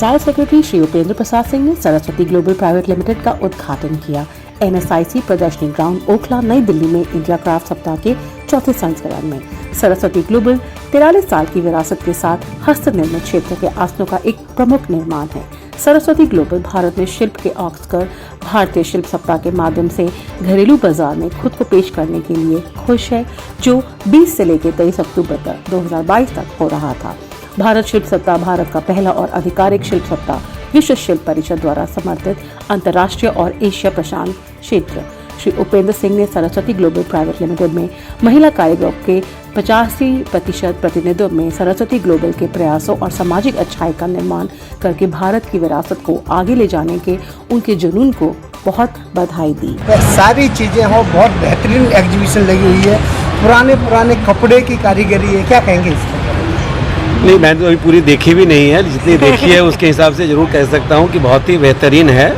Textile secretary Shri Upendra Prasad Singh ने Saraswati global private limited का उद्घाटन किया। NSIC प्रदर्शनी ग्राउंड ओखला नई दिल्ली में इंडिया क्राफ्ट सप्ताह के चौथे संस्करण में सरस्वती ग्लोबल 43 साल की विरासत के साथ हस्त निर्मित क्षेत्र के आसनों का एक प्रमुख निर्माण है। सरस्वती ग्लोबल भारत में शिल्प के ऑस्कर भारतीय शिल्प सप्ताह के माध्यम से घरेलू बाजार में खुद को पेश करने के लिए खुश है, जो 20 से लेकर 23 अक्टूबर तक 2022 तक हो रहा था। भारत शिल्प सप्ताह भारत का पहला और आधिकारिक शिल्प सप्ताह विश्व शिल्प परिषद द्वारा समर्थित अंतर्राष्ट्रीय और एशिया प्रशांत क्षेत्र। श्री उपेंद्र सिंह ने सरस्वती ग्लोबल प्राइवेट लिमिटेड में महिला कारीगरों के 85% प्रतिनिधित्व में सरस्वती ग्लोबल के प्रयासों और सामाजिक अच्छाई का निर्माण करके भारत की विरासत को आगे ले जाने के उनके जुनून को बहुत बधाई दी। सारी चीजें हो, बहुत बेहतरीन एग्जीबिशन लगी हुई है, पुराने कपड़े की कारीगरी है, क्या कहेंगे इसको? नहीं, मैं तो अभी पूरी देखी भी नहीं है, जितनी देखी है उसके हिसाब से ज़रूर कह सकता हूँ कि बहुत ही बेहतरीन है।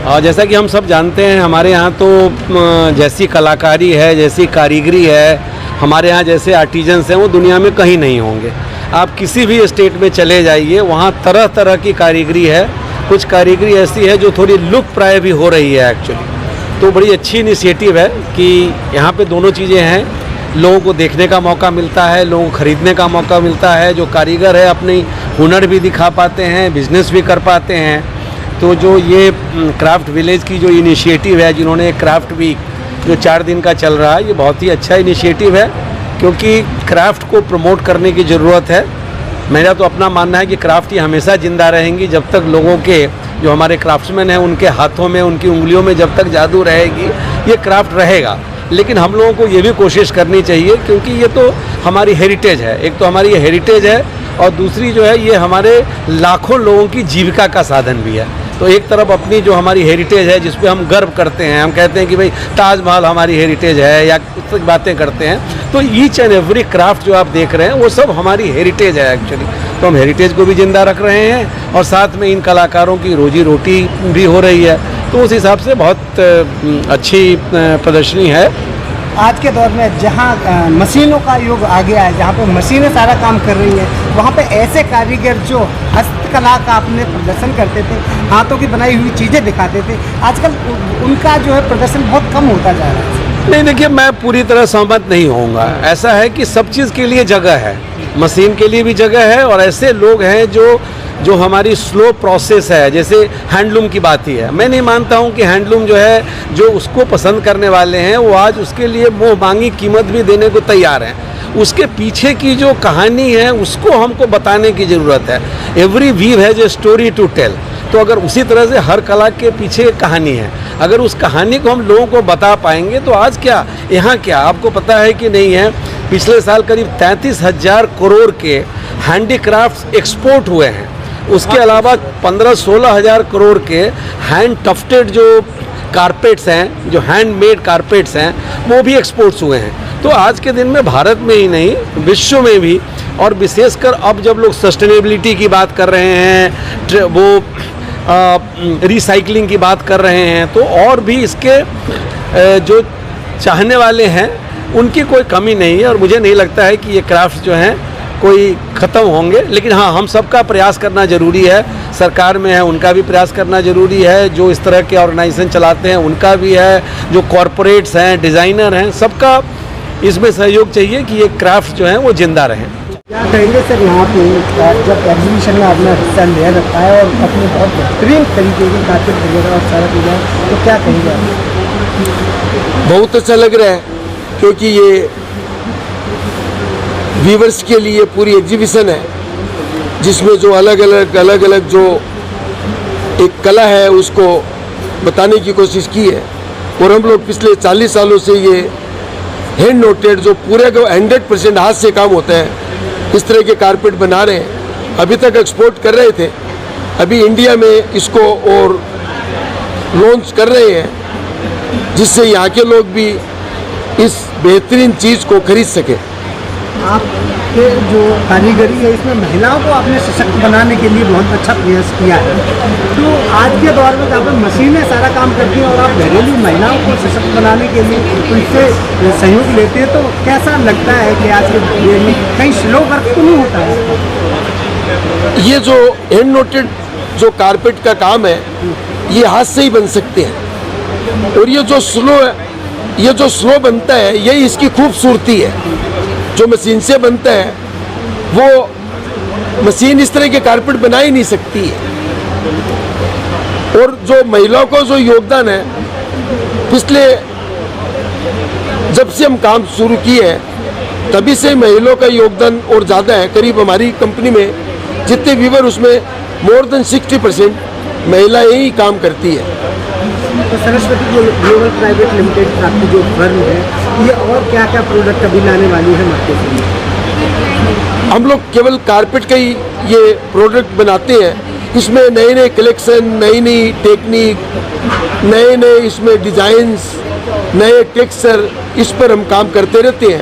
और जैसा कि हम सब जानते हैं, हमारे यहाँ तो जैसी कलाकारी है, जैसी कारीगरी है, हमारे यहाँ जैसे आर्टिजन्स हैं, वो दुनिया में कहीं नहीं होंगे। आप किसी भी स्टेट में चले जाइए, वहाँ तरह तरह की कारीगरी है। कुछ कारीगरी ऐसी है जो थोड़ी लुप्त प्राय भी हो रही है एक्चुअली। तो बड़ी अच्छी इनिशिएटिव है कि यहाँ पे दोनों चीज़ें हैं, लोगों को देखने का मौका मिलता है, लोगों को ख़रीदने का मौका मिलता है। जो कारीगर है अपनी हुनर भी दिखा पाते हैं, बिजनेस भी कर पाते हैं। तो जो ये क्राफ्ट विलेज की जो इनिशिएटिव है, जिन्होंने क्राफ्ट वीक जो 4 दिन का चल रहा है, ये बहुत ही अच्छा इनिशिएटिव है, क्योंकि क्राफ्ट को प्रमोट करने की ज़रूरत है। मेरा तो अपना मानना है कि क्राफ्ट ये हमेशा ज़िंदा रहेंगी जब तक लोगों के, जो हमारे क्राफ्ट्समैन हैं, उनके हाथों में, उनकी उंगलियों में जब तक जादू रहेगी, ये क्राफ्ट रहेगा। लेकिन हम लोगों को ये भी कोशिश करनी चाहिए, क्योंकि ये तो हमारी हेरिटेज है। एक तो हमारी ये हेरिटेज है, और दूसरी जो है ये हमारे लाखों लोगों की जीविका का साधन भी है। तो एक तरफ अपनी जो हमारी हेरिटेज है, जिस पे हम गर्व करते हैं, हम कहते हैं कि भाई ताजमहल हमारी हेरिटेज है, या कुछ बातें करते हैं, तो ईच एंड एवरी क्राफ्ट जो आप देख रहे हैं वो सब हमारी हेरिटेज है एक्चुअली। तो हम हेरिटेज को भी जिंदा रख रहे हैं, और साथ में इन कलाकारों की रोजी रोटी भी हो रही है। तो उस हिसाब से बहुत अच्छी प्रदर्शनी है। आज के दौर में जहाँ मशीनों का युग आ गया है, जहाँ पे मशीनें सारा काम कर रही हैं, वहाँ पे ऐसे कारीगर जो हस्तकला का अपने प्रदर्शन करते थे, हाथों की बनाई हुई चीज़ें दिखाते थे, आजकल उनका जो है प्रदर्शन बहुत कम होता जा रहा है। नहीं, देखिए, मैं पूरी तरह सहमत नहीं होऊंगा। ऐसा है कि सब चीज़ के लिए जगह है, मशीन के लिए भी जगह है, और ऐसे लोग हैं जो हमारी स्लो प्रोसेस है, जैसे हैंडलूम की बात ही है। मैं नहीं मानता हूँ कि हैंडलूम जो है, जो उसको पसंद करने वाले हैं, वो आज उसके लिए मुँह मांगी कीमत भी देने को तैयार हैं। उसके पीछे की जो कहानी है उसको हमको बताने की ज़रूरत है। Every weave has a story to tell. तो अगर उसी तरह से हर कला के पीछे एक कहानी है, अगर उस कहानी को हम लोगों को बता पाएंगे, तो आज क्या, यहाँ क्या, आपको पता है कि नहीं है, पिछले साल करीब 33,000 करोड़ के हैंडीक्राफ्ट एक्सपोर्ट हुए हैं। उसके अलावा 15-16 हज़ार करोड़ के हैंड टफ्टेड जो कारपेट्स हैं, जो हैंडमेड कारपेट्स हैं, वो भी एक्सपोर्ट्स हुए हैं। तो आज के दिन में भारत में ही नहीं, विश्व में भी, और विशेषकर अब जब लोग सस्टेनेबिलिटी की बात कर रहे हैं, वो रिसाइकलिंग की बात कर रहे हैं, तो और भी इसके जो चाहने वाले हैं उनकी कोई कमी नहीं है। और मुझे नहीं लगता है कि ये क्राफ्ट जो हैं कोई ख़त्म होंगे। लेकिन हाँ, हम सबका प्रयास करना ज़रूरी है। सरकार में है उनका भी प्रयास करना ज़रूरी है, जो इस तरह के ऑर्गेनाइजेशन चलाते हैं उनका भी है, जो कॉरपोरेट्स हैं, डिज़ाइनर हैं, सबका इसमें सहयोग चाहिए कि ये क्राफ्ट जो हैं वो ज़िंदा रहें। क्या कहेंगे सर, यहाँ पे जब एग्जीबिशन में आपने हिस्सा लिया जाता है और अपने बहुत बेहतरीन तरीके की कारपेट वगैरह और सारा चीज़ है, तो क्या कहेंगे आप? बहुत अच्छा लग रहा है, क्योंकि ये व्यूवर्स के लिए पूरी एग्जीबिशन है, जिसमें जो अलग अलग जो एक कला है उसको बताने की कोशिश की है। और हम लोग पिछले 40 सालों से ये हैंड नोटेड, जो पूरे को 100% हाथ से काम होता है, इस तरह के कारपेट बना रहे हैं। अभी तक एक्सपोर्ट कर रहे थे, अभी इंडिया में इसको और लॉन्च कर रहे हैं, जिससे यहाँ के लोग भी इस बेहतरीन चीज़ को खरीद सकें। आपके जो कारीगरी है, इसमें महिलाओं को आपने सशक्त बनाने के लिए बहुत अच्छा प्रयास किया है। तो आज के दौर में जहाँ पर मशीनें सारा काम करती हैं और आप घरेलू महिलाओं को सशक्त बनाने के लिए उनसे सहयोग लेते हैं, तो कैसा लगता है कि आज के डेट में कहीं स्लो वर्क तो नहीं होता है? ये जो हैंड नोटेड जो कारपेट का काम है ये हाथ से ही बन सकते हैं। और ये जो स्लो बनता है यही इसकी खूबसूरती है। जो मशीन से बनता है वो मशीन इस तरह के कारपेट बना ही नहीं सकती है। और जो महिलाओं को जो योगदान है, पिछले जब से हम काम शुरू किए हैं तभी से महिलाओं का योगदान और ज़्यादा है। करीब हमारी कंपनी में जितने व्यूवर उसमें मोर देन 60% महिलाएं ही काम करती है। तो सरस्वती ग्लोबल प्राइवेट लिमिटेड आपकी जो फर्म है ये और क्या क्या प्रोडक्ट अभी लाने वाली है मार्केट में? हम लोग केवल कारपेट का ही ये प्रोडक्ट बनाते हैं। इसमें नए नए कलेक्शन, नई नई टेक्निक, नए नए इसमें डिज़ाइंस, नए टेक्सचर, इस पर हम काम करते रहते हैं।